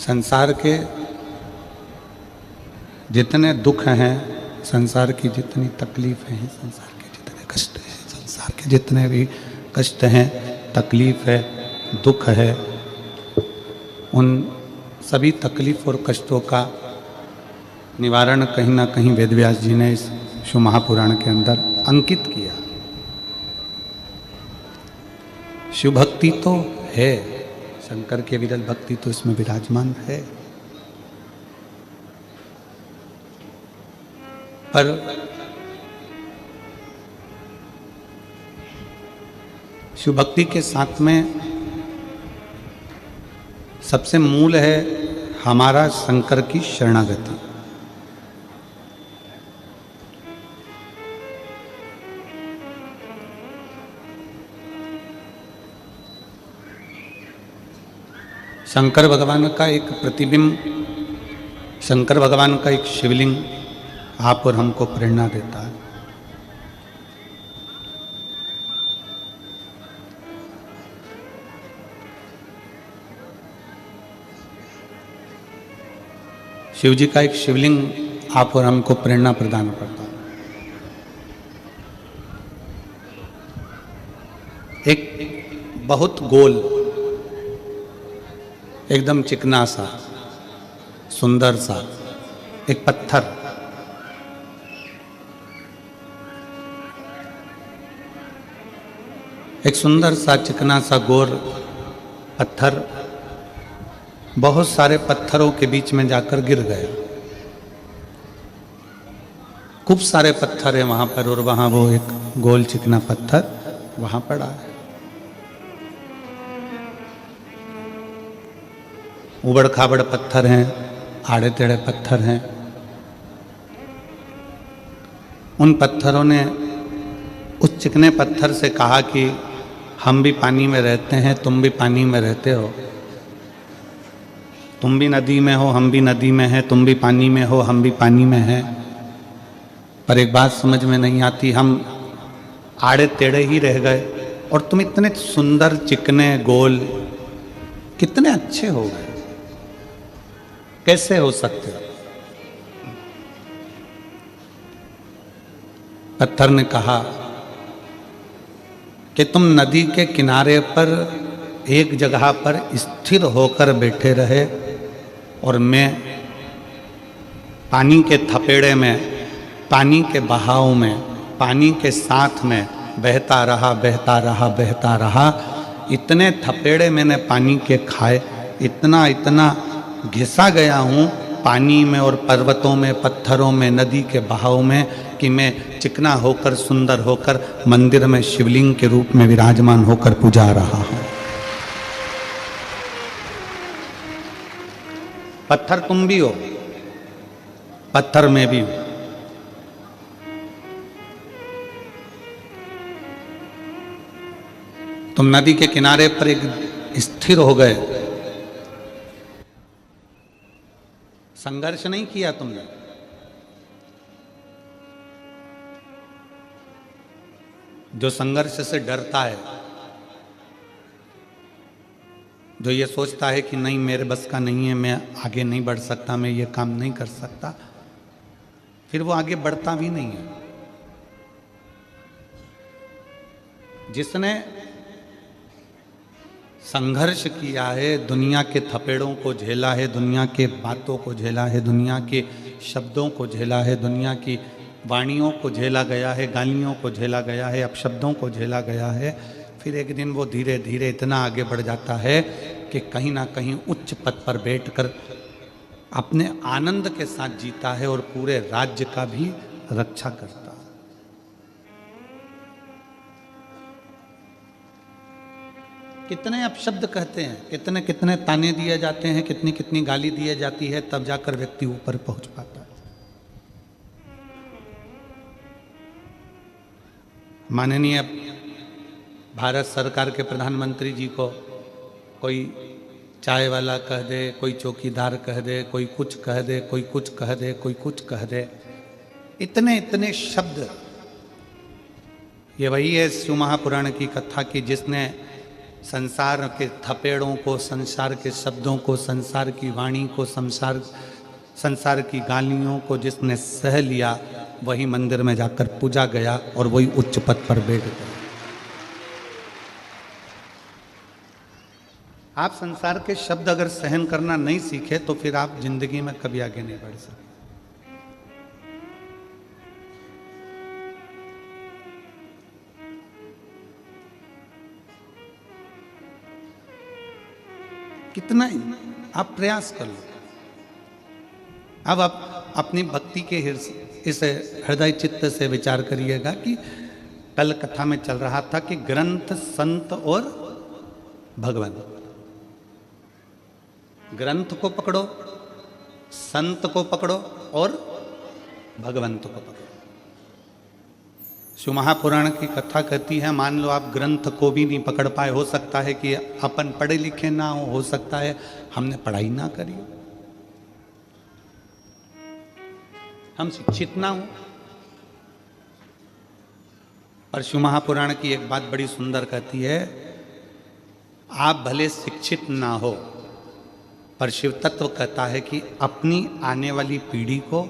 संसार के जितने दुख हैं, संसार की जितनी तकलीफ़ें हैं, संसार के जितने कष्ट हैं, संसार के जितने भी कष्ट हैं, तकलीफ़ है, दुख है, उन सभी तकलीफ़ और कष्टों का निवारण कहीं ना कहीं वेदव्यास जी ने इस शिव महापुराण के अंदर अंकित किया। शिव भक्ति तो है, शंकर की विरल भक्ति तो इसमें विराजमान है, पर शिव भक्ति के साथ में सबसे मूल है हमारा शंकर की शरणागति। शंकर भगवान का एक प्रतिबिंब, शंकर भगवान का एक शिवलिंग आप और हमको प्रेरणा देता है। शिव जी का एक शिवलिंग आप और हमको प्रेरणा प्रदान करता है। एक बहुत गोल, एकदम चिकना सा, सुंदर सा एक पत्थर, एक सुंदर सा चिकना सा गोर पत्थर बहुत सारे पत्थरों के बीच में जाकर गिर गया। खूब सारे पत्थर है वहां पर, और वहां वो एक गोल चिकना पत्थर वहां पड़ा है। उबड़ खाबड़ पत्थर हैं, आड़े टेढ़े पत्थर हैं। उन पत्थरों ने उस चिकने पत्थर से कहा कि हम भी पानी में रहते हैं, तुम भी पानी में रहते हो, तुम भी नदी में हो, हम भी नदी में हैं, तुम भी पानी में हो, हम भी पानी में हैं। पर एक बात समझ में नहीं आती, हम आड़े टेढ़े ही रह गए और तुम इतने सुंदर चिकने गोल कितने अच्छे हो गए, कैसे हो सकते हो? पत्थर ने कहा कि तुम नदी के किनारे पर एक जगह पर स्थिर होकर बैठे रहे और मैं पानी के थपेड़े में, पानी के बहाव में, पानी के साथ में बहता रहा, बहता रहा, बहता रहा। इतने थपेड़े मैंने पानी के खाए, इतना इतना घिसा गया हूँ पानी में और पर्वतों में, पत्थरों में, नदी के बहाव में, कि मैं चिकना होकर, सुंदर होकर मंदिर में शिवलिंग के रूप में विराजमान होकर पूजा रहा हूँ। पत्थर तुम भी हो, पत्थर में भी हूं। तुम नदी के किनारे पर एक स्थिर हो गए, संघर्ष नहीं किया तुमने। जो संघर्ष से डरता है, जो ये सोचता है कि नहीं मेरे बस का नहीं है, मैं आगे नहीं बढ़ सकता, मैं ये काम नहीं कर सकता, फिर वो आगे बढ़ता भी नहीं है। जिसने संघर्ष किया है, दुनिया के थपेड़ों को झेला है, दुनिया के बातों को झेला है, दुनिया के शब्दों को झेला है, दुनिया की वाणियों को झेला गया है, गालियों को झेला गया है, अपशब्दों को झेला गया है, फिर एक दिन वो धीरे धीरे इतना आगे बढ़ जाता है कि कहीं ना कहीं उच्च पद पर बैठकर अपने आनंद के साथ जीता है और पूरे राज्य का भी रक्षा करता है। कितने अपशब्द कहते हैं, कितने कितने ताने दिए जाते हैं, कितनी कितनी गाली दी जाती है, तब जाकर व्यक्ति ऊपर पहुंच पाता है। माननीय भारत सरकार के प्रधानमंत्री जी को कोई चाय वाला कह दे, कोई चौकीदार कह दे, कोई कुछ कह दे, कोई कुछ कह दे, कोई कुछ कह दे, इतने इतने शब्द। ये वही है शिव महापुराण की कथा कि जिसने संसार के थपेड़ों को, संसार के शब्दों को, संसार की वाणी को, संसार की गालियों को जिसने सह लिया, वही मंदिर में जाकर पूजा गया और वही उच्च पद पर बैठ गया। आप संसार के शब्द अगर सहन करना नहीं सीखे तो फिर आप जिंदगी में कभी आगे नहीं बढ़ सकते। कितना ही आप प्रयास कर लो। अब आप अपनी भक्ति के इस हृदय चित्त से विचार करिएगा कि कल कथा में चल रहा था कि ग्रंथ, संत और भगवान। ग्रंथ को पकड़ो, संत को पकड़ो और भगवंत को पकड़ो। शिव महापुराण की कथा कहती है, मान लो आप ग्रंथ को भी नहीं पकड़ पाए, हो सकता है कि अपन पढ़े लिखे ना हो सकता है हमने पढ़ाई ना करी, हम शिक्षित ना हो। पर शिव महापुराण की एक बात बड़ी सुंदर कहती है, आप भले शिक्षित ना हो पर शिव तत्व कहता है कि अपनी आने वाली पीढ़ी को,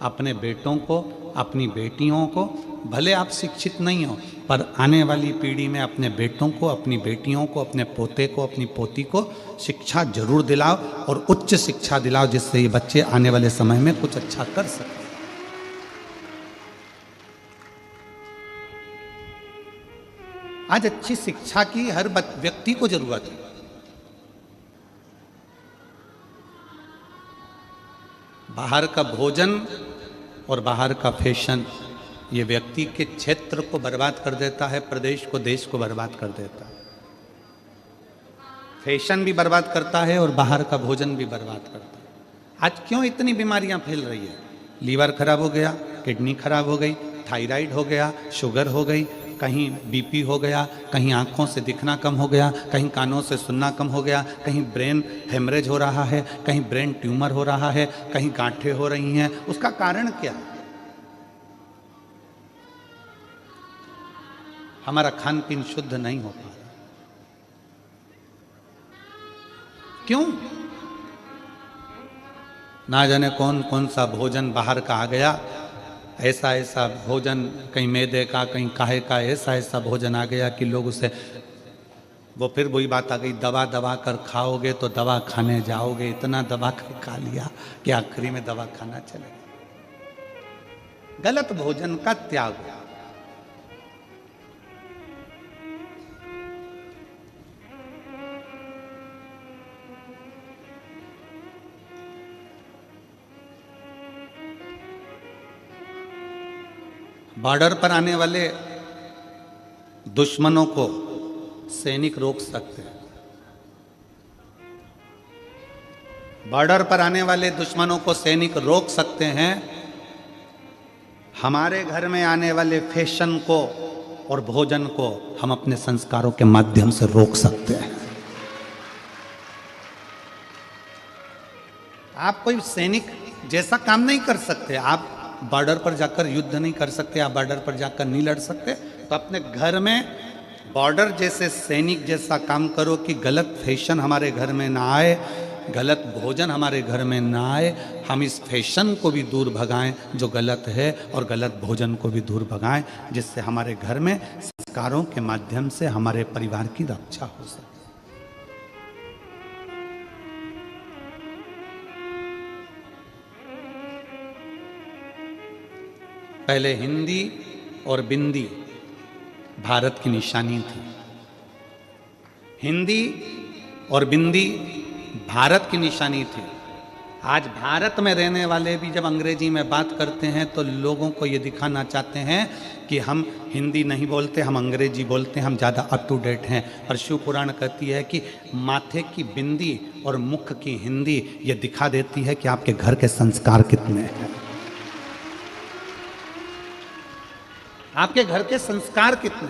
अपने बेटों को, अपनी बेटियों को, भले आप शिक्षित नहीं हो पर आने वाली पीढ़ी में अपने बेटों को, अपनी बेटियों को, अपने पोते को, अपनी पोती को शिक्षा जरूर दिलाओ और उच्च शिक्षा दिलाओ, जिससे ये बच्चे आने वाले समय में कुछ अच्छा कर सकें। आज अच्छी शिक्षा की हर व्यक्ति को जरूरत है। बाहर का भोजन और बाहर का फैशन ये व्यक्ति के क्षेत्र को बर्बाद कर देता है, प्रदेश को, देश को बर्बाद कर देता है। फैशन भी बर्बाद करता है और बाहर का भोजन भी बर्बाद करता है। आज क्यों इतनी बीमारियां फैल रही है? लीवर खराब हो गया, किडनी खराब हो गई, थायराइड हो गया, शुगर हो गई, कहीं बीपी हो गया, कहीं आंखों से दिखना कम हो गया, कहीं कानों से सुनना कम हो गया, कहीं ब्रेन हेमरेज हो रहा है, कहीं ब्रेन ट्यूमर हो रहा है, कहीं गांठें हो रही हैं। उसका कारण क्या? हमारा खान पीन शुद्ध नहीं हो पा रहा। क्यों? ना जाने कौन कौन सा भोजन बाहर का आ गया, ऐसा ऐसा भोजन, कहीं मैदे का, कहीं काहे का, ऐसा ऐसा भोजन आ गया कि लोग उसे, वो फिर वही बात आ गई, दवा दबा कर खाओगे तो दवा खाने जाओगे। इतना दबा कर खा लिया कि आखिरी में दवा खाना चलेगा। गलत भोजन का त्याग। बॉर्डर पर आने वाले दुश्मनों को सैनिक रोक सकते हैं। बॉर्डर पर आने वाले दुश्मनों को सैनिक रोक सकते हैं। हमारे घर में आने वाले फैशन को और भोजन को हम अपने संस्कारों के माध्यम से रोक सकते हैं। आप कोई सैनिक जैसा काम नहीं कर सकते, आप बॉर्डर पर जाकर युद्ध नहीं कर सकते, आप बॉर्डर पर जाकर नहीं लड़ सकते, तो अपने घर में बॉर्डर जैसे सैनिक जैसा काम करो कि गलत फैशन हमारे घर में ना आए, गलत भोजन हमारे घर में ना आए। हम इस फैशन को भी दूर भगाएं जो गलत है, और गलत भोजन को भी दूर भगाएं, जिससे हमारे घर में संस्कारों के माध्यम से हमारे परिवार की रक्षा हो सके। पहले हिंदी और बिंदी भारत की निशानी थी। हिंदी और बिंदी भारत की निशानी थी। आज भारत में रहने वाले भी जब अंग्रेजी में बात करते हैं तो लोगों को ये दिखाना चाहते हैं कि हम हिंदी नहीं बोलते, हम अंग्रेजी बोलते हैं, हम ज़्यादा अप टू डेट हैं। पर शिव पुराण कहती है कि माथे की बिंदी और मुख की हिंदी ये दिखा देती है कि आपके घर के संस्कार कितने हैं, आपके घर के संस्कार कितने।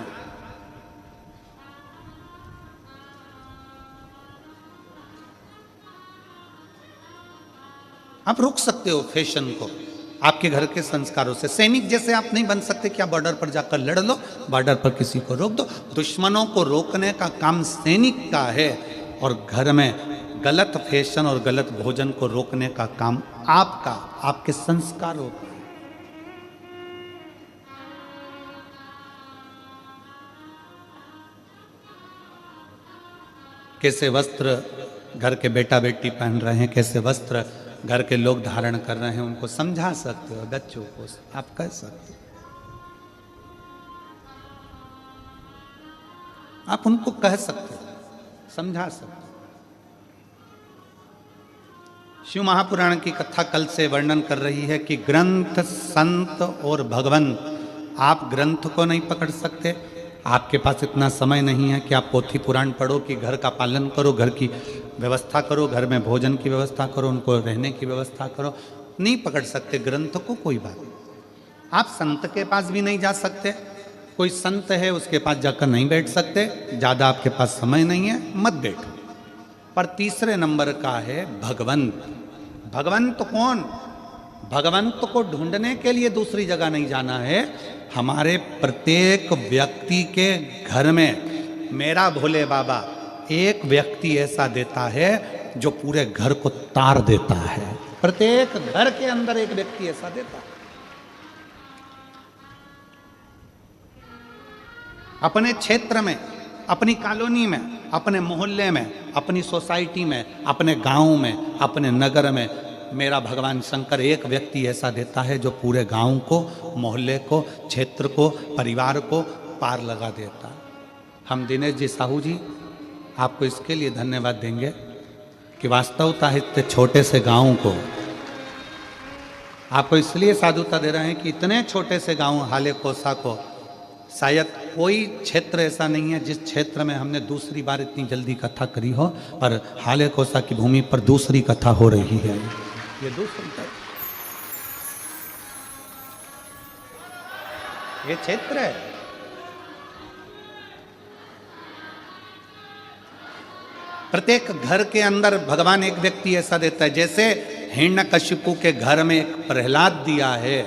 आप रोक सकते हो फैशन को, आपके घर के संस्कारों से। सैनिक जैसे आप नहीं बन सकते कि आप बॉर्डर पर जाकर लड़ लो, बॉर्डर पर किसी को रोक दो। दुश्मनों को रोकने का काम सैनिक का है, और घर में गलत फैशन और गलत भोजन को रोकने का काम आपका, आपके संस्कारों का। कैसे वस्त्र घर के बेटा बेटी पहन रहे हैं, कैसे वस्त्र घर के लोग धारण कर रहे हैं, उनको समझा सकते हो। बच्चों को आप कह सकते हो, आप उनको कह सकते हो, समझा सकते हो। शिव महापुराण की कथा कल से वर्णन कर रही है कि ग्रंथ, संत और भगवान, आप ग्रंथ को नहीं पकड़ सकते, आपके पास इतना समय नहीं है कि आप पोथी पुराण पढ़ो, कि घर का पालन करो, घर की व्यवस्था करो, घर में भोजन की व्यवस्था करो, उनको रहने की व्यवस्था करो। नहीं पकड़ सकते ग्रंथ को, कोई बात नहीं। आप संत के पास भी नहीं जा सकते, कोई संत है उसके पास जाकर नहीं बैठ सकते, ज़्यादा आपके पास समय नहीं है, मत बैठो। पर तीसरे नंबर का है भगवंत। भगवंत कौन? भगवंत को ढूंढने के लिए दूसरी जगह नहीं जाना है, हमारे प्रत्येक व्यक्ति के घर में मेरा भोले बाबा एक व्यक्ति ऐसा देता है जो पूरे घर को तार देता है। प्रत्येक घर के अंदर एक व्यक्ति ऐसा देता है। अपने क्षेत्र में, अपनी कॉलोनी में, अपने मोहल्ले में, अपनी सोसाइटी में, अपने गांव में, अपने नगर में मेरा भगवान शंकर एक व्यक्ति ऐसा देता है जो पूरे गांव को, मोहल्ले को, क्षेत्र को, परिवार को पार लगा देता है। हम दिनेश जी, साहू जी, आपको इसके लिए धन्यवाद देंगे कि वास्तवता इतने छोटे से गांव को आपको इसलिए साधुता दे रहे हैं कि इतने छोटे से गांव हाले कोसा को शायद कोई क्षेत्र ऐसा नहीं है जिस क्षेत्र में हमने दूसरी बार इतनी जल्दी कथा करी हो, पर हाले कोसा की भूमि पर दूसरी कथा हो रही है। ये दूसरी कथा, ये क्षेत्र है। प्रत्येक घर के अंदर भगवान एक व्यक्ति ऐसा देता है। जैसे हिरण्यकशिपु के घर में एक प्रहलाद दिया है,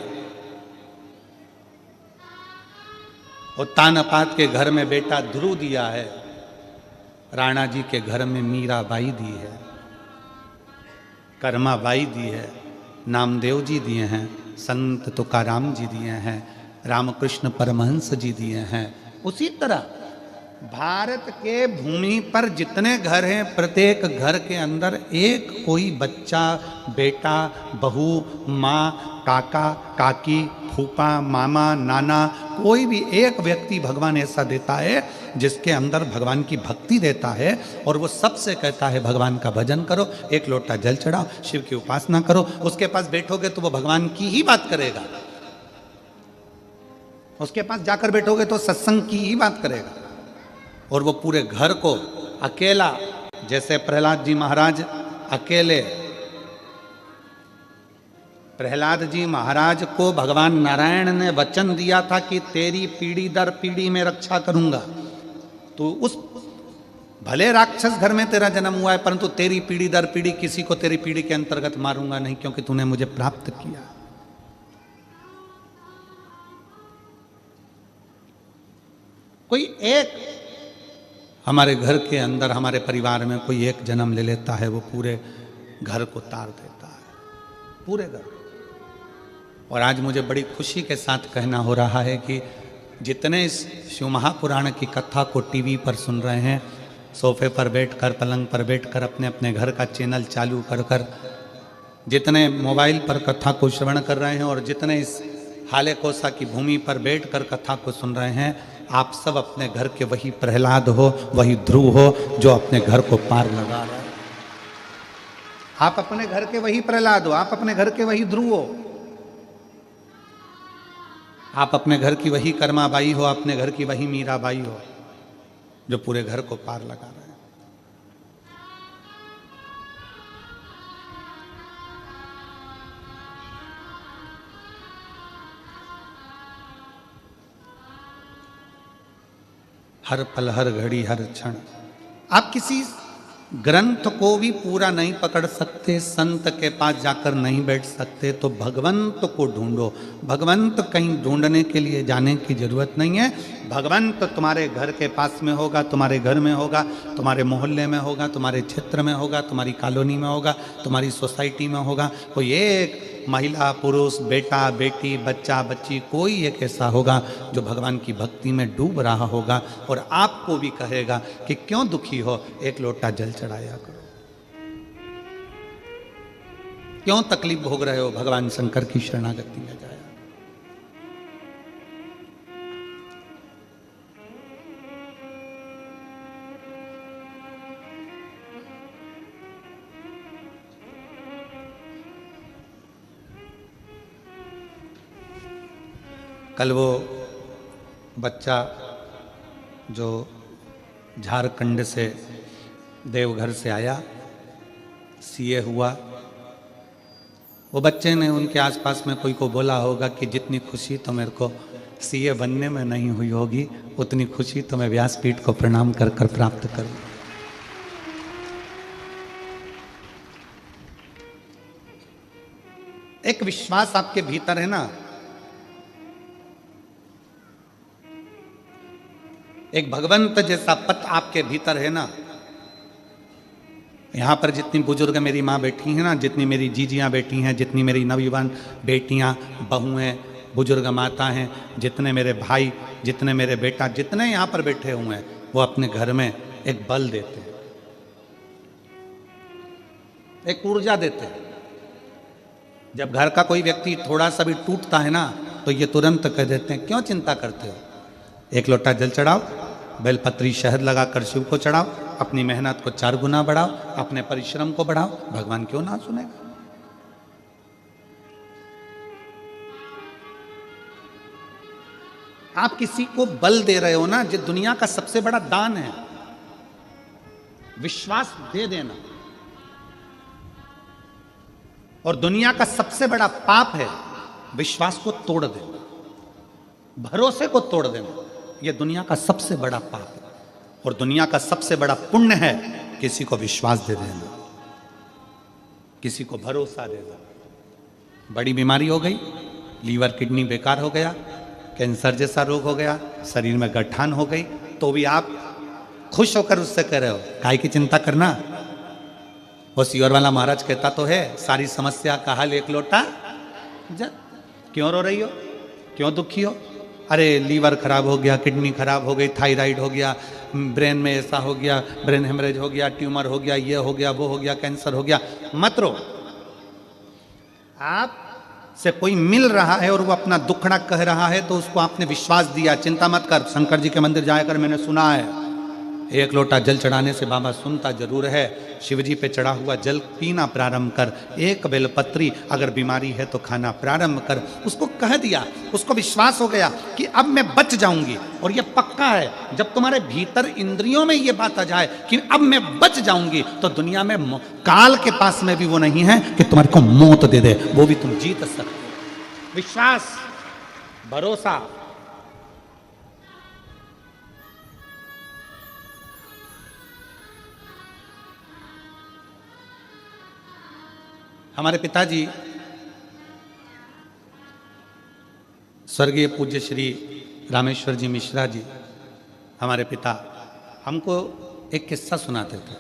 उत्तानपाद के घर में बेटा ध्रुव दिया है, राणा जी के घर में मीराबाई दी है, कर्माबाई दी है, नामदेव जी दिए हैं, संत तुकाराम जी दिए हैं, रामकृष्ण परमहंस जी दिए हैं। उसी तरह भारत के भूमि पर जितने घर हैं, प्रत्येक घर के अंदर एक कोई बच्चा, बेटा, बहू, माँ, काका, काकी, फूफा, मामा, नाना, कोई भी एक व्यक्ति भगवान ऐसा देता है जिसके अंदर भगवान की भक्ति देता है, और वो सबसे कहता है भगवान का भजन करो, एक लोटा जल चढ़ाओ, शिव की उपासना करो। उसके पास बैठोगे तो वो भगवान की ही बात करेगा, उसके पास जाकर बैठोगे तो सत्संग की ही बात करेगा, और वो पूरे घर को अकेला, जैसे प्रहलाद जी महाराज अकेले, प्रहलाद जी महाराज को भगवान नारायण ने वचन दिया था कि तेरी पीढ़ी दर पीढ़ी में रक्षा करूंगा। तो उस भले राक्षस घर में तेरा जन्म हुआ है, परंतु तेरी पीढ़ी दर पीढ़ी किसी को तेरी पीढ़ी के अंतर्गत मारूंगा नहीं, क्योंकि तूने मुझे प्राप्त किया। कोई एक हमारे घर के अंदर, हमारे परिवार में कोई एक जन्म ले लेता है, वो पूरे घर को तार देता है, पूरे घर। और आज मुझे बड़ी खुशी के साथ कहना हो रहा है कि जितने इस शिव महापुराण की कथा को टीवी पर सुन रहे हैं, सोफे पर बैठकर, पलंग पर बैठकर, अपने अपने घर का चैनल चालू कर कर, जितने मोबाइल पर कथा को श्रवण कर रहे हैं, और जितने इस हाले कोसा की भूमि पर बैठकर कथा को सुन रहे हैं, आप सब अपने घर के वही प्रहलाद हो, वही ध्रुव हो जो अपने घर को पार लगा रहे हैं। आप अपने घर के वही प्रहलाद हो, आप अपने घर के वही ध्रुव हो, आप अपने घर की वही कर्माबाई हो, अपने घर की वही मीराबाई हो जो पूरे घर को पार लगा रहे हैं। हर पल, हर घड़ी, हर क्षण आप किसी ग्रंथ को भी पूरा नहीं पकड़ सकते, संत के पास जाकर नहीं बैठ सकते, तो भगवंत को ढूंढो। भगवंत कहीं ढूंढने के लिए जाने की जरूरत नहीं है। भगवंत तुम्हारे घर के पास में होगा, तुम्हारे घर में होगा, तुम्हारे मोहल्ले में होगा, तुम्हारे क्षेत्र में होगा, तुम्हारी कॉलोनी में होगा, तुम्हारी सोसाइटी में होगा। कोई एक महिला पुरुष, बेटा बेटी, बच्चा बच्ची, कोई एक ऐसा होगा जो भगवान की भक्ति में डूब रहा होगा और आपको भी कहेगा कि क्यों दुखी हो, एक लोटा जल चढ़ाया करो। क्यों तकलीफ भोग रहे हो, भगवान शंकर की शरणागति में जाया। कल वो बच्चा जो झारखंड से देवघर से आया, सीए हुआ, वो बच्चे ने उनके आसपास में कोई को बोला होगा कि जितनी खुशी तो मेरे को सीए बनने में नहीं हुई होगी, उतनी खुशी तो मैं व्यासपीठ को प्रणाम कर कर प्राप्त करूं। एक विश्वास आपके भीतर है ना, एक भगवंत जैसा पथ आपके भीतर है ना। यहाँ पर जितनी बुजुर्ग मेरी माँ बैठी हैं ना, जितनी मेरी जीजियाँ बैठी हैं, जितनी मेरी नवयुवान बेटियाँ बहुएँ बुजुर्ग माता हैं, जितने मेरे भाई, जितने मेरे बेटा, जितने यहाँ पर बैठे हुए हैं, वो अपने घर में एक बल देते हैं, एक ऊर्जा देते हैं। जब घर का कोई व्यक्ति थोड़ा सा भी टूटता है ना, तो ये तुरंत कह देते हैं क्यों चिंता करते हो, एक लोटा जल चढ़ाओ, बेलपत्री शहद लगाकर शिव को चढ़ाओ, अपनी मेहनत को 4 गुना बढ़ाओ, अपने परिश्रम को बढ़ाओ, भगवान क्यों ना सुनेगा। आप किसी को बल दे रहे हो ना, जो दुनिया का सबसे बड़ा दान है, विश्वास दे देना। और दुनिया का सबसे बड़ा पाप है विश्वास को तोड़ देना, भरोसे को तोड़ देना। यह दुनिया का सबसे बड़ा पाप है। और दुनिया का सबसे बड़ा पुण्य है किसी को विश्वास दे देना, किसी को भरोसा दे देना। बड़ी बीमारी हो गई, लीवर किडनी बेकार हो गया, कैंसर जैसा रोग हो गया, शरीर में गठान हो गई, तो भी आप खुश होकर उससे कह रहे हो काहे की चिंता करना। वो सियोर वाला महाराज कहता तो है, सारी समस्या का हल एक लोटा जल। क्यों रो रही हो, क्यों दुखी हो? अरे लीवर खराब हो गया, किडनी खराब हो गई, थायराइड हो गया, ब्रेन में ऐसा हो गया, ब्रेन हेमरेज हो गया, ट्यूमर हो गया, ये हो गया, वो हो गया, कैंसर हो गया। मत रो। आप से कोई मिल रहा है और वो अपना दुखड़ा कह रहा है तो उसको आपने विश्वास दिया, चिंता मत कर, शंकर जी के मंदिर जाकर मैंने सुना है एक लोटा जल चढ़ाने से बाबा सुनता जरूर है। शिवजी पे चढ़ा हुआ जल पीना प्रारंभ कर, एक बेलपत्री अगर बीमारी है तो खाना प्रारंभ कर। उसको कह दिया, उसको विश्वास हो गया कि अब मैं बच जाऊंगी। और ये पक्का है, जब तुम्हारे भीतर इंद्रियों में ये बात आ जाए कि अब मैं बच जाऊंगी, तो दुनिया में काल के पास में भी वो नहीं है कि तुम्हारे को मौत दे दे, वो भी तुम जीत सकते हो। विश्वास, भरोसा। हमारे पिताजी स्वर्गीय पूज्य श्री रामेश्वर जी मिश्रा जी, हमारे पिता, हमको एक किस्सा सुनाते थे।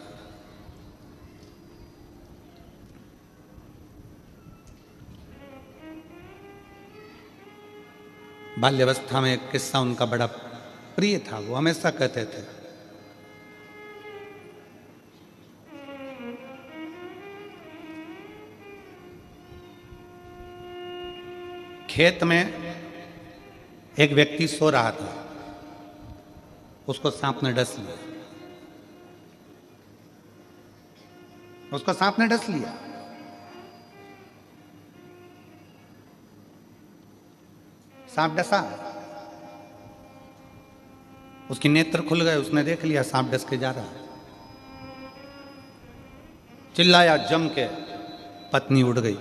बाल्यावस्था में एक किस्सा उनका बड़ा प्रिय था, वो हमेशा कहते थे खेत में एक व्यक्ति सो रहा था, उसको सांप ने डस लिया, उसको सांप ने डस लिया। सांप डसा, उसकी नेत्र खुल गए, उसने देख लिया सांप डस के जा रहा है, चिल्लाया जम के, पत्नी उड़ गई,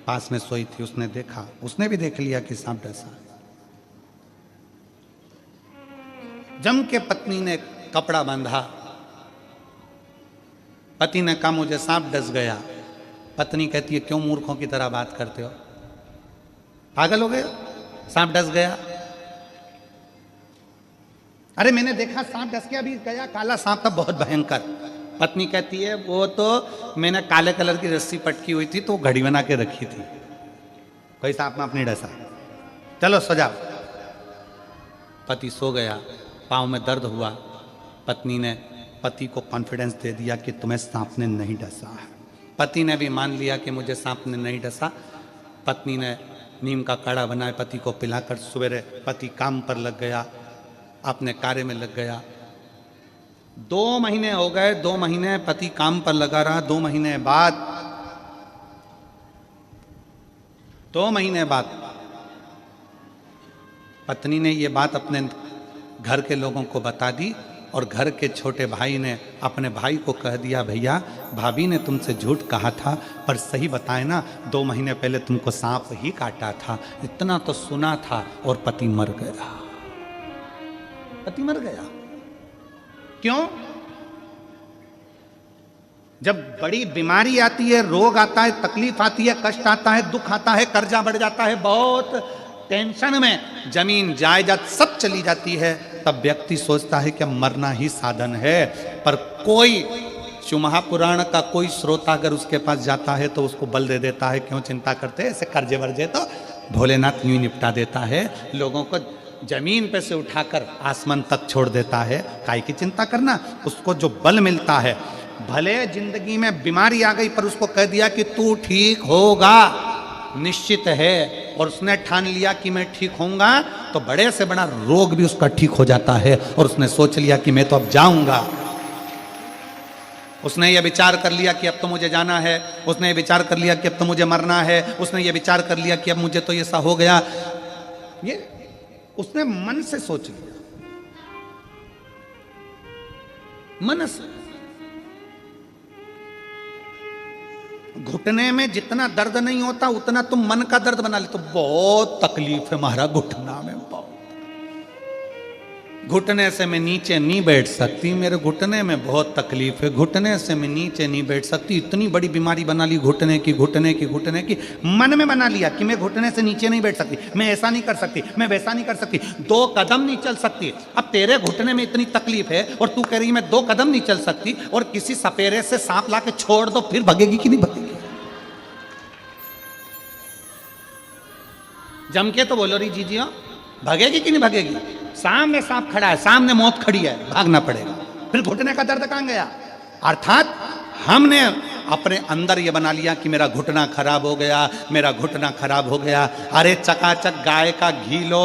पास में सोई थी, उसने देखा, उसने भी देख लिया कि सांप डसा। जम के पत्नी ने कपड़ा बांधा, पति ने कहा मुझे सांप डस गया। पत्नी कहती है क्यों मूर्खों की तरह बात करते हो, पागल हो गए, सांप डस गया। अरे मैंने देखा सांप डस के अभी गया, काला सांप था बहुत भयंकर। पत्नी कहती है वो तो मैंने काले कलर की रस्सी पटकी हुई थी तो घड़ी बना के रखी थी, कोई सांप में अपनी डसा। चलो सो जाओ। पति सो गया, पाँव में दर्द हुआ। पत्नी ने पति को कॉन्फिडेंस दे दिया कि तुम्हें सांप ने नहीं डसा है। पति ने भी मान लिया कि मुझे सांप ने नहीं डसा। पत्नी ने नीम का काढ़ा बनाए पति को पिलाकर सवेरे पति काम पर लग गया, अपने कार्य में लग गया। 2 महीने हो गए, 2 महीने पति काम पर लगा रहा। 2 महीने बाद पत्नी ने ये बात अपने घर के लोगों को बता दी और घर के छोटे भाई ने अपने भाई को कह दिया भैया भाभी ने तुमसे झूठ कहा था पर सही बताए ना, 2 महीने पहले तुमको सांप ही काटा था। इतना तो सुना था। और पति मर गया। पति मर गया। क्यों? जब बड़ी बीमारी आती है, रोग आता है, तकलीफ आती है, कष्ट आता है, दुख आता है, कर्जा बढ़ जाता है, बहुत टेंशन में जमीन जायदाद सब चली जाती है, तब व्यक्ति सोचता है कि मरना ही साधन है। पर कोई शिव महापुराण का कोई श्रोता अगर उसके पास जाता है तो उसको बल दे देता है, क्यों चिंता करते, ऐसे कर्जे वर्जे तो भोलेनाथ यूं निपटा देता है, लोगों को जमीन पे से उठाकर आसमान तक छोड़ देता है। काहे की चिंता करना, उसको जो बल मिलता है। भले जिंदगी में बीमारी आ गई पर उसको कह दिया कि तू ठीक होगा, निश्चित है, और उसने ठान लिया कि मैं ठीक होऊंगा, तो बड़े से बड़ा रोग भी उसका ठीक हो जाता है। और उसने सोच लिया कि मैं तो अब जाऊंगा। उसने ये विचार कर लिया कि अब तो मुझे जाना है, उसने ये विचार कर लिया कि अब तो मुझे मरना है, उसने ये विचार कर लिया कि अब मुझे तो ये सा हो गया। ये उसने मन से सोच लिया, मन से। घुटने में जितना दर्द नहीं होता उतना तुम मन का दर्द बना ले तो बहुत तकलीफ है महाराज घुटना में, बहुत। घुटने से मैं नीचे नहीं बैठ सकती, मेरे घुटने में बहुत तकलीफ है, घुटने से मैं नीचे नहीं बैठ सकती। इतनी बड़ी बीमारी बना ली घुटने की। मन में बना लिया कि मैं घुटने से नीचे नहीं बैठ सकती, मैं ऐसा नहीं कर सकती, मैं वैसा नहीं कर सकती, 2 कदम नहीं चल सकती। अब तेरे घुटने में इतनी तकलीफ है और तू कह रही मैं 2 कदम नहीं चल सकती, और किसी सपेरे से सांप ला के छोड़ दो, फिर भगेगी कि नहीं भगेगी? जम के तो बोलो रही जीजियो, भगेगी कि नहीं भगेगी? सामने सांप खड़ा है, सामने मौत खड़ी है, भागना पड़ेगा। फिर घुटने का दर्द कहां गया? अर्थात हमने अपने अंदर ये बना लिया कि मेरा घुटना खराब हो गया, मेरा घुटना खराब हो गया। अरे चकाचक गाय का घी लो,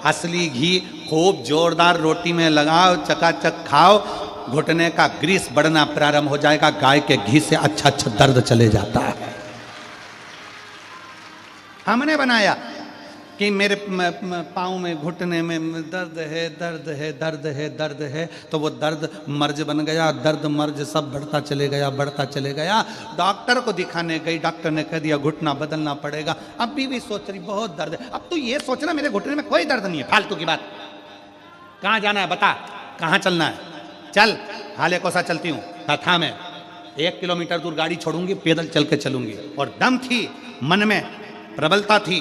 असली घी, खूब जोरदार रोटी में लगाओ, चकाचक खाओ, घुटने का ग्रीस बढ़ना प्रारंभ हो जाएगा। गाय के घी से अच्छा दर्द चले जाता है। हमने बनाया कि मेरे पाँव में घुटने में दर्द है, दर्द है, दर्द है, दर्द है, तो वो दर्द मर्ज बन गया। दर्द मर्ज सब बढ़ता चले गया, बढ़ता चले गया। डॉक्टर को दिखाने गई, डॉक्टर ने कह दिया घुटना बदलना पड़ेगा। अभी भी सोच रही बहुत दर्द है। अब तू ये सोचना मेरे घुटने में कोई दर्द नहीं है, फालतू की बात। कहाँ जाना है बता, कहाँ चलना है? चल, हाले कोसा चलती हूँ था में 1 किलोमीटर दूर गाड़ी छोड़ूंगी, पैदल चल के चलूंगी। और दम थी, मन में प्रबलता थी,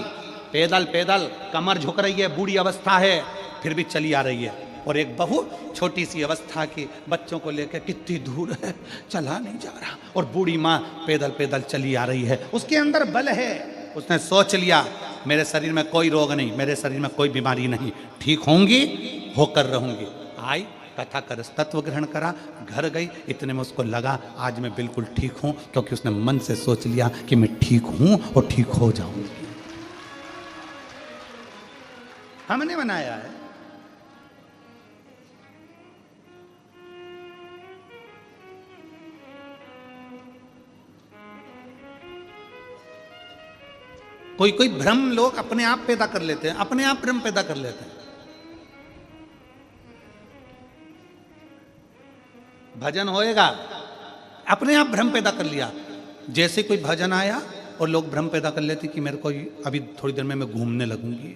पैदल पैदल कमर झुक रही है, बूढ़ी अवस्था है, फिर भी चली आ रही है। और एक बहू छोटी सी अवस्था की बच्चों को लेकर कितनी दूर है, चला नहीं जा रहा, और बूढ़ी माँ पैदल पैदल चली आ रही है। उसके अंदर बल है, उसने सोच लिया मेरे शरीर में कोई रोग नहीं, मेरे शरीर में कोई बीमारी नहीं, ठीक होंगी, होकर रहूंगी। आई, कथा कर तत्व ग्रहण करा, घर गई, इतने में उसको लगा आज मैं बिल्कुल ठीक हूं, क्योंकि उसने मन से सोच लिया कि मैं ठीक हूं और ठीक हो जाऊंगी। हमने बनाया है। कोई कोई भ्रम लोग अपने आप पैदा कर लेते हैं, अपने आप भ्रम पैदा कर लेते हैं। भजन होएगा, अपने आप भ्रम पैदा कर लिया। जैसे कोई भजन आया और लोग भ्रम पैदा कर लेते कि मेरे को अभी थोड़ी देर में मैं घूमने लगूंगी।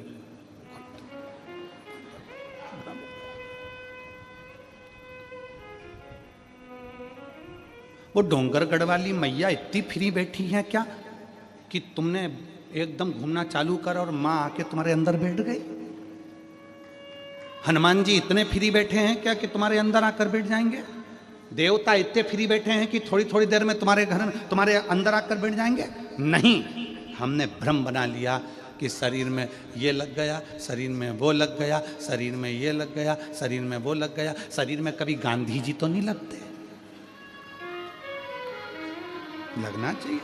वो डोंगरगढ़ वाली मैया इतनी फ्री बैठी है क्या कि तुमने एकदम घूमना चालू कर और माँ आके तुम्हारे अंदर बैठ गई? हनुमान जी इतने फ्री बैठे हैं क्या कि तुम्हारे अंदर आकर बैठ जाएंगे? देवता इतने फ्री बैठे हैं कि थोड़ी थोड़ी देर में तुम्हारे घर तुम्हारे अंदर आकर बैठ जाएंगे? नहीं, हमने भ्रम बना लिया कि शरीर में ये लग गया, शरीर में वो लग गया, शरीर में ये लग गया, शरीर में वो लग गया। शरीर में कभी गांधी जी तो नहीं लगते? लगना चाहिए।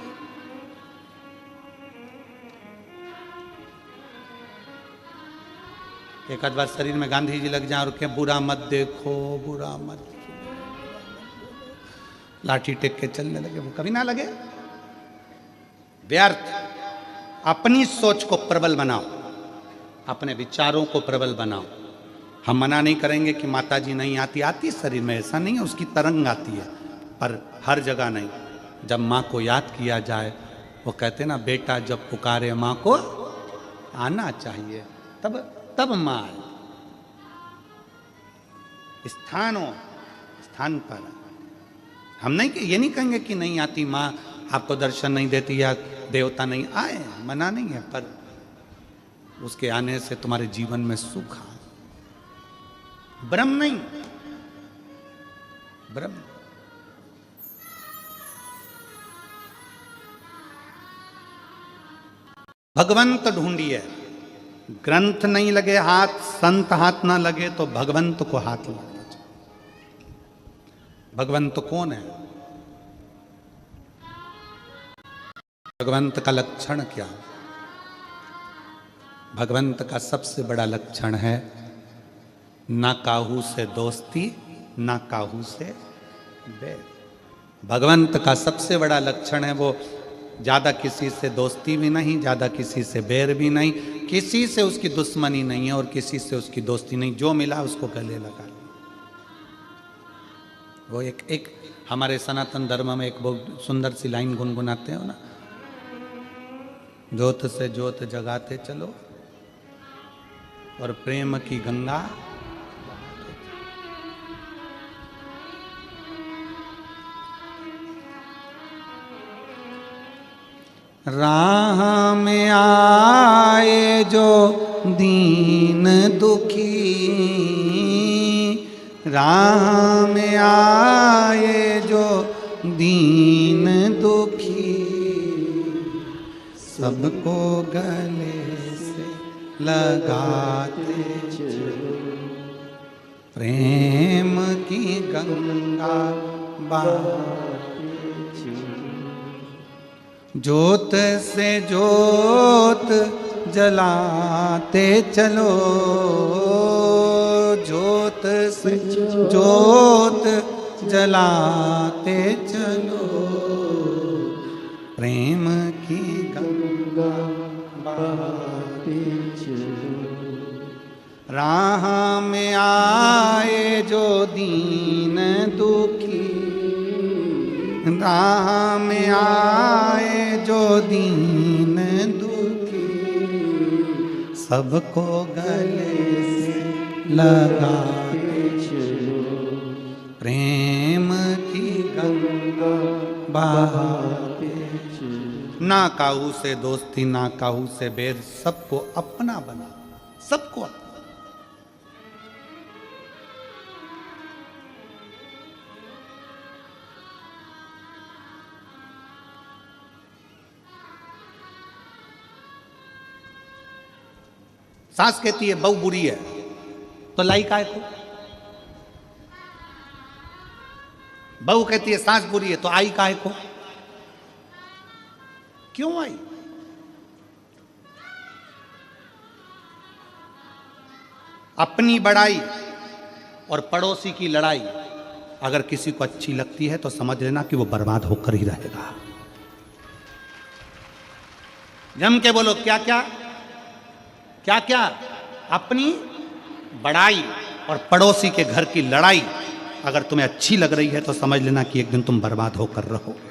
एक आध बार शरीर में गांधी जी लग जाए और क्या, बुरा मत देखो, बुरा मत देखो, लाठी टेक के चलने लगे, वो कभी ना लगे। व्यर्थ। अपनी सोच को प्रबल बनाओ, अपने विचारों को प्रबल बनाओ। हम मना नहीं करेंगे कि माता जी नहीं आती, आती शरीर में, ऐसा नहीं है, उसकी तरंग आती है, पर हर जगह नहीं। जब माँ को याद किया जाए, वो कहते ना, बेटा जब पुकारे माँ को आना चाहिए, तब माँ आए। स्थान पर हम नहीं, ये नहीं कहेंगे कि नहीं आती माँ, आपको दर्शन नहीं देती या देवता नहीं आए, मना नहीं है, पर उसके आने से तुम्हारे जीवन में सुख आ, ब्रह्म नहीं, ब्रह्म। भगवंत ढूंढिए, ग्रंथ नहीं लगे हाथ, संत हाथ ना लगे तो भगवंत को हाथ लगना चाहिए। भगवंत कौन है? भगवंत का लक्षण क्या? भगवंत का सबसे बड़ा लक्षण है ना काहू से दोस्ती, ना काहू से बैर। भगवंत का सबसे बड़ा लक्षण है वो ज़्यादा किसी से दोस्ती भी नहीं, ज़्यादा किसी से बैर भी नहीं, किसी से उसकी दुश्मनी नहीं है और किसी से उसकी दोस्ती नहीं। जो मिला उसको गले लगा लिया। वो एक हमारे सनातन धर्म में एक बहुत सुंदर सी लाइन गुनगुनाते हो ना, ज्योत से ज्योत जगाते चलो और प्रेम की गंगा। राह में आए जो दीन दुखी, राह में आए जो दीन दुखी, सबको गले से लगाते चलो, प्रेम की गंगा बहाते चलो। ज्योत से ज्योत जलाते चलो, ज्योत से ज्योत जलाते चलो, प्रेम की गंगा बहाते चलो। राह में आए जो दीन दुखी, राह में आए जो दीन दुखी, सबको गले से लगाते चलो, प्रेम की गंगा बहाते चलो। ना काहू से दोस्ती, ना काहू से बैर, सबको अपना बना, सबको अपना। सास कहती है बहू बुरी है, तो लाई काय को? बहू कहती है सास बुरी है, तो आई काय को? क्यों आई? अपनी बड़ाई और पड़ोसी की लड़ाई अगर किसी को अच्छी लगती है तो समझ लेना कि वो बर्बाद होकर ही रहेगा। जम के बोलो, क्या क्या क्या क्या? अपनी बड़ाई और पड़ोसी के घर की लड़ाई अगर तुम्हें अच्छी लग रही है तो समझ लेना कि एक दिन तुम बर्बाद होकर रहोगे।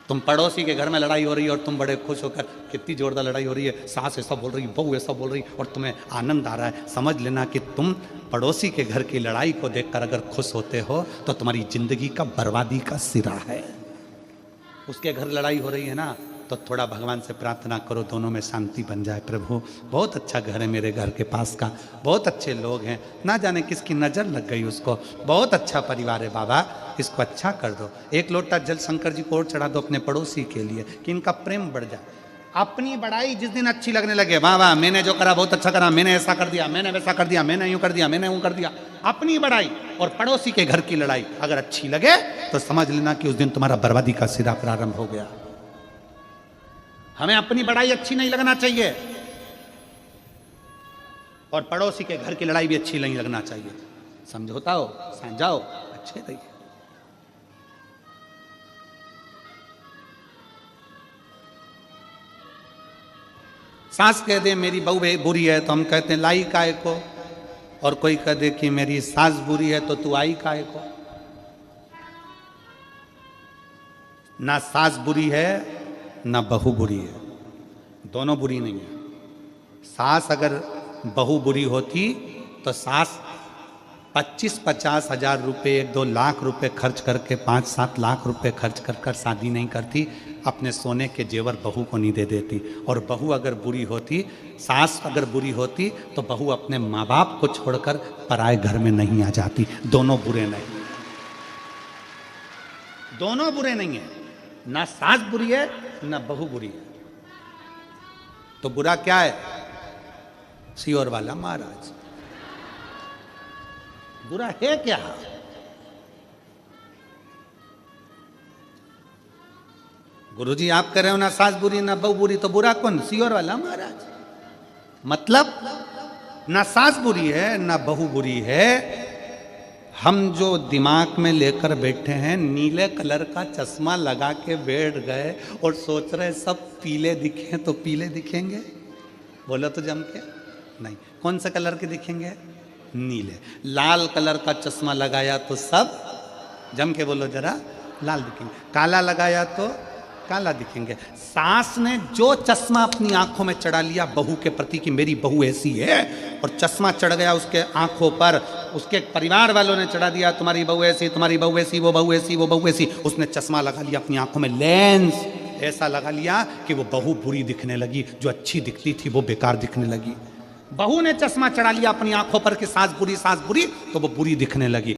तुम पड़ोसी के घर में लड़ाई हो रही है और तुम बड़े खुश होकर, कितनी जोरदार लड़ाई हो रही है, सास ऐसा बोल रही, बहू ऐसा बोल रही, और तुम्हें आनंद आ रहा है। समझ लेना कि तुम पड़ोसी के घर की लड़ाई को देखकर अगर खुश होते हो तो तुम्हारी जिंदगी का बर्बादी का सिरा है। उसके घर लड़ाई हो रही है ना, तो थोड़ा भगवान से प्रार्थना करो दोनों में शांति बन जाए। प्रभु बहुत अच्छा घर है मेरे घर के पास का, बहुत अच्छे लोग हैं, ना जाने किसकी नज़र लग गई उसको, बहुत अच्छा परिवार है बाबा, इसको अच्छा कर दो। एक लोटा जल शंकर जी को और चढ़ा दो अपने पड़ोसी के लिए कि इनका प्रेम बढ़ जाए। अपनी बड़ाई जिस दिन अच्छी लगने लगे, वाह वाह मैंने जो करा बहुत अच्छा करा, मैंने ऐसा कर दिया, मैंने वैसा कर दिया, मैंने यूं कर दिया, मैंने यूं कर दिया, अपनी बड़ाई और पड़ोसी के घर की लड़ाई अगर अच्छी लगे तो समझ लेना कि उस दिन तुम्हारा बर्बादी का सिरा प्रारंभ हो गया। हमें अपनी बड़ाई अच्छी नहीं लगना चाहिए और पड़ोसी के घर की लड़ाई भी अच्छी नहीं लगना चाहिए। समझौता हो, समझाओ, अच्छे रहिए। सास कह दे मेरी बहू बुरी है तो हम कहते हैं लाई काय को, और कोई कह दे कि मेरी सास बुरी है तो तू आई काय को। ना सास बुरी है ना बहू बुरी है, दोनों बुरी नहीं है। सास अगर बहू बुरी होती तो सास 25-50 हजार रुपये, 1-2 लाख रुपए खर्च करके 5-7 लाख रुपए खर्च कर शादी नहीं करती, अपने सोने के जेवर बहू को नहीं दे देती। और बहू अगर बुरी होती, सास अगर बुरी होती तो बहू अपने माँ बाप को छोड़कर पराए घर में नहीं आ जाती। दोनों बुरे नहीं, दोनों बुरे नहीं है, ना सास बुरी है ना बहू बुरी है। तो बुरा क्या है? सियोर वाला महाराज, बुरा है क्या? गुरुजी आप कह रहे हो ना सास बुरी ना बहू बुरी, तो बुरा कौन? सियोर वाला महाराज। मतलब ना सास बुरी है ना बहू बुरी है, हम जो दिमाग में लेकर बैठे हैं, नीले कलर का चश्मा लगा के बैठ गए और सोच रहे सब पीले दिखें तो पीले दिखेंगे। बोलो तो जम के नहीं, कौन सा कलर के दिखेंगे? नीले। लाल कलर का चश्मा लगाया तो सब जम के बोलो जरा लाल दिखेंगे, काला लगाया तो काला दिखेंगे। सास ने जो चश्मा अपनी आंखों में चढ़ा लिया बहू के प्रति कि मेरी बहू ऐसी है, और चश्मा चढ़ गया उसके आंखों पर, उसके परिवार वालों ने चढ़ा दिया तुम्हारी बहू ऐसी, तुम्हारी बहू ऐसी, वो बहू ऐसी, वो बहू ऐसी, उसने चश्मा लगा लिया अपनी आंखों में, लेंस ऐसा लगा लिया कि वो बहू बुरी दिखने लगी, जो अच्छी दिखती थी वो बेकार दिखने लगी। बहू ने चश्मा चढ़ा लिया अपनी आंखों पर कि सास बुरी, सास बुरी, तो वो बुरी दिखने लगी।